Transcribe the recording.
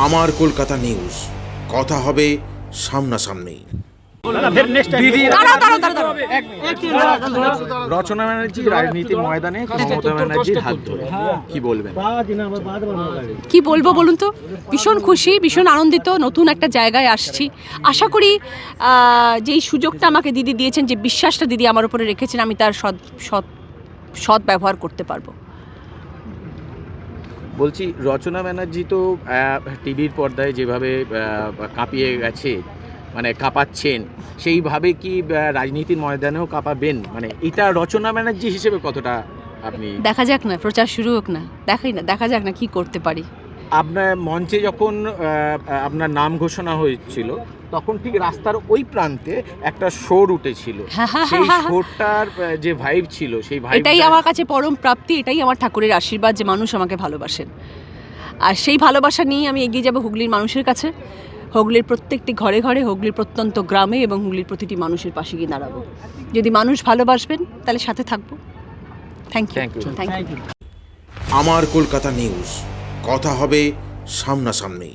আমার কলকাতা নিউজ, কথা হবে সামনাসামনি। রচনা ব্যানার্জি রাজনীতির ময়দানে মমতা ব্যানার্জির হাত ধরে কি বলবেন? কি বলবো বলুন তো, ভীষণ খুশি, ভীষণ আনন্দিত, নতুন একটা জায়গায় আসছি। আশা করি যেই সুযোগটা আমাকে দিদি দিয়েছেন, যে বিশ্বাসটা দিদি আমার উপরে রেখেছেন, আমি তার সৎ ব্যবহার করতে পারবো। বলছি, রচনা ব্যানার্জি তো টিভির পর্দায় যেভাবে কাঁপিয়ে গেছে, মানে কাঁপাচ্ছেন, সেইভাবে কি রাজনীতির ময়দানেও কাঁপাবেন? মানে এটা রচনা ব্যানার্জি হিসেবে কতটা আপনি? দেখা যাক না, প্রচার শুরু হোক না, দেখা যাক না কি করতে পারি। আপনার মঞ্চে যখন আপনার নাম ঘোষণা হয়েছিল, তখন ঠিক রাস্তার ওই প্রান্তে একটা শোর উঠেছিল। সেই শোরটার যে ভাইব ছিল, সেই ভাইব, এটাই আমার কাছে পরম প্রাপ্তি, এটাই আমার ঠাকুরের আশীর্বাদ যে মানুষ আমাকে ভালোবাসেন। আর সেই ভালোবাসা নিয়ে আমি এগিয়ে যাব হুগলির মানুষের কাছে, হুগলির প্রত্যেকটি ঘরে ঘরে, হুগলির প্রত্যন্ত গ্রামে এবং হুগলির প্রতিটি মানুষের পাশে গিয়ে দাঁড়াবো। যদি মানুষ ভালোবাসবেন তাহলে সাথে থাকবো। Thank you. আমার কলকাতা নিউজ, কথা হবে সামনাসামনি।